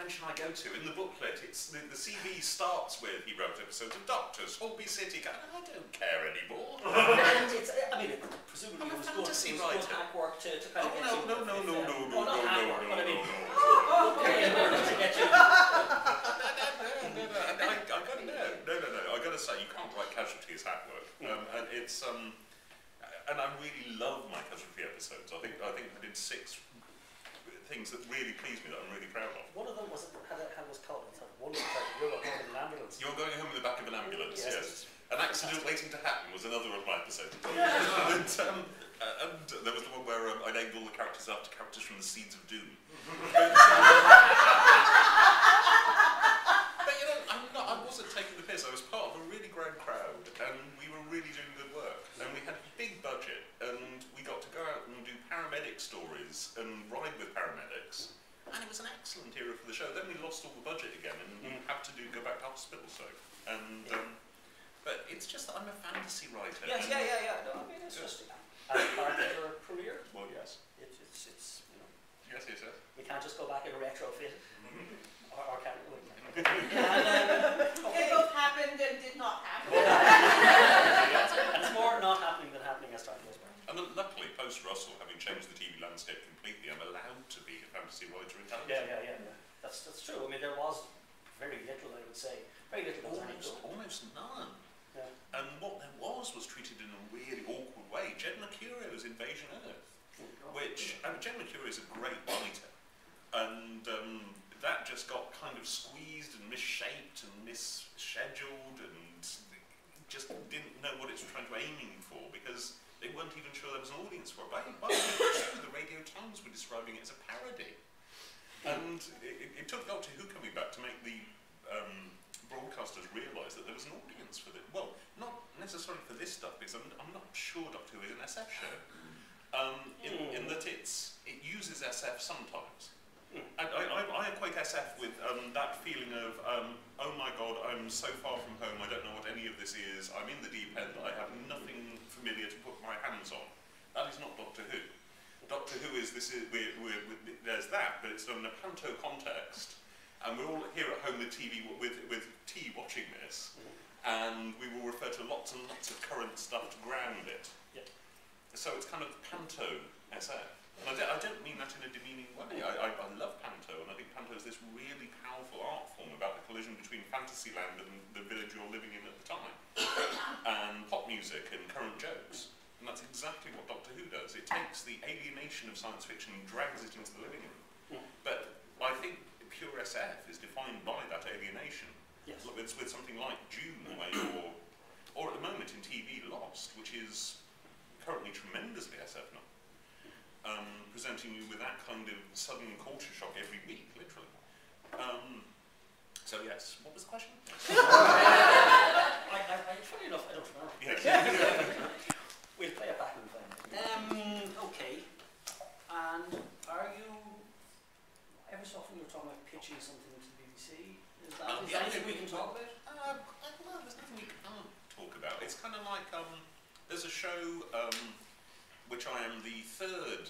convention I go to, in the booklet, it's the CV starts with he wrote episodes of Doctors, Holby City. I don't care anymore. And it's, I mean, presumably it was good. Fantasy It was writer. good hack work to kind of get you. No. Not hack work, but I mean, to get you. I gotta say, you can't write Casualty as hack work, and it's and I really love my Casualty episodes. I think I did 6 things that really pleased me that I'm really proud of. One of them was how it was called. One was like you're going home in an ambulance. You're going home in the back of an ambulance. Yes. An accident waiting to happen was another of my episodes. and there was the one where I named all the characters after characters from the Seeds of Doom. But you know, I wasn't taking the piss. I was part of a really grand crowd, and we were really doing good work. And we had a big budget, and we got to go out and do paramedic stories and ride with paramedics. And it was an excellent era for the show. Then we lost all the budget again, and we had to go back to hospital. So, and but it's just that I'm a fantasy writer. Yes, yeah. No, I mean it's just as part of your career. Well, yes. It's you know. Yes. We can't just go back and retrofit. Or can we? They both happened and did not happen. And it's more not happening than happening as time goes by. And luckily, post Russell, having changed the TV landscape completely, I'm allowed to be a fantasy writer in television. Yeah. That's true. I mean, there was very little, I would say. Very little. Almost none. Yeah. And what there was treated in a really awkward way. Jed Mercurio's Invasion Earth, which, Jed Mercurio is a great writer, and that just got kind of squeezed and misshaped and misscheduled, and just didn't know what it was trying to aiming for, because they weren't even sure there was an audience for it. By the Radio Times were describing it as a parody. And it took Doctor Who coming back to make the broadcasters realise that there was an audience for it. Well, not necessarily for this stuff, because I'm not sure Doctor Who is an SF show. In that it uses SF sometimes. And I equate SF with that feeling of, oh my god, I'm so far from home, I don't know what any of this is, I'm in the deep end, I have nothing familiar to put my hands on. That is not Doctor Who. Doctor Who is, there's that, but it's in a panto context, and we're all here at home with TV, with tea watching this, and we will refer to lots and lots of current stuff to ground it. Yeah. So it's kind of panto SF. And I don't mean that in a demeaning way. I love panto, and I think panto is this really powerful art form about the collision between Fantasyland and the village you're living in at the time, and pop music and current jokes. And that's exactly what Doctor Who does. It takes the alienation of science fiction and drags it into the living room. But I think pure SF is defined by that alienation. Yes. With something like June, where you're, or at the moment in TV, Lost, which is currently tremendously SF now. Presenting you with that kind of sudden culture shock every week, literally. So yes, what was the question? Funny enough, I don't know. Yes. We'll play it back in time. Okay. And are you, every so often you're talking about pitching something to the BBC? Is that anything we can talk about? Well, there's nothing we can't talk about. It's kind of like, there's a show which I am the 3rd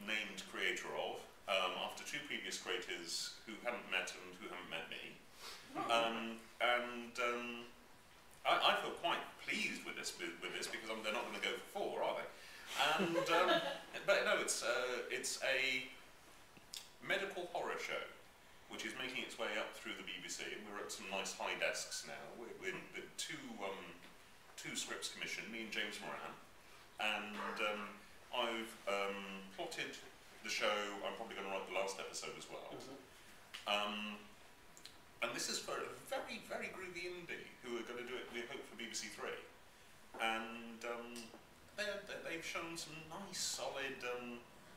named creator of, after 2 previous creators who hadn't met and who haven't met me. I feel quite pleased with this because they're not going to go for 4, are they? And but no, it's a medical horror show which is making its way up through the BBC, and we're at some nice high desks now. We're with 2 scripts commissioned, me and James Moran. And I've plotted the show. I'm probably going to write the last episode as well. And this is for a very, very groovy indie who are going to do it, we hope, for BBC 3. And they've shown some nice, solid,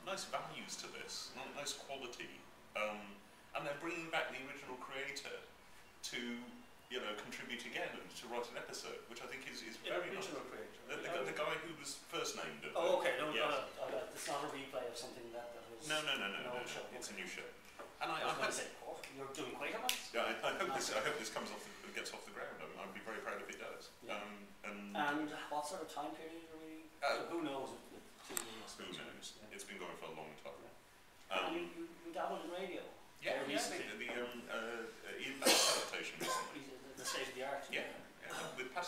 nice values to this, nice quality. And they're bringing back the original creator to, you know, contribute again and to write an episode, which I think is very nice. The guy who was first named. Oh, okay. No, yes. It's not a replay of something that was. No. It's a new show. And I hope you're doing quite a lot. Yeah, I hope this gets off the ground. I'd be very proud if it does. Yeah. And what sort of time period are we? Who knows? Who knows? It's been going for a long time. And you dabbled in radio. Yeah, recently. The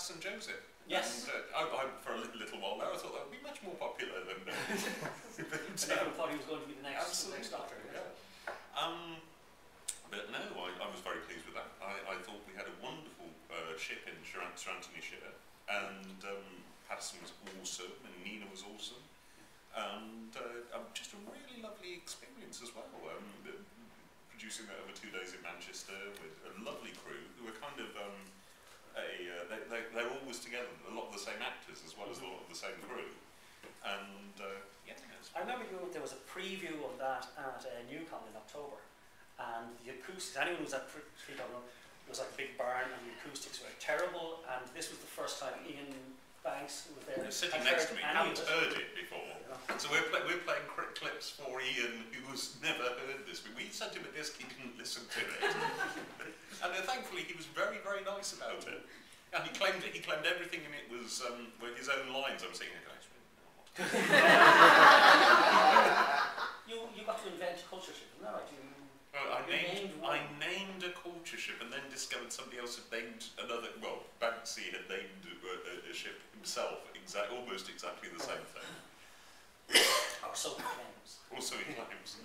St Joseph. Yes. And for a little while there, I thought that would be much more popular than. And everyone thought he was going to be the next Doctor. Yeah. But no, I was very pleased with that. I thought we had a wonderful ship in Sir Anthony Shire, and Patterson was awesome, and Nina was awesome, and just a really lovely experience as well. Producing that over 2 days in Manchester with a lovely crew who were kind of they're always together, a lot of the same actors as well as a lot of the same crew, and yeah. I remember there was a preview of that at Newcom in October, and the acoustics, anyone who was at pre-Newcom, it was like a big barn, and the acoustics were terrible, and this was the first time Iain Banks, who was there, sitting next to me, hadn't heard it before. Yeah. So we're playing clips for Iain, who's never heard this. We sent him a disc, he didn't listen to it. And thankfully he was very, very nice about it. And he claimed it. He claimed everything in it was were his own lines. I'm saying, guys, you got to invent culture ship, isn't that right? I named a culture ship and then discovered somebody else had named another. Well, Banksy had named a ship himself, almost exactly the same thing. Or so he claims. Or so he claims.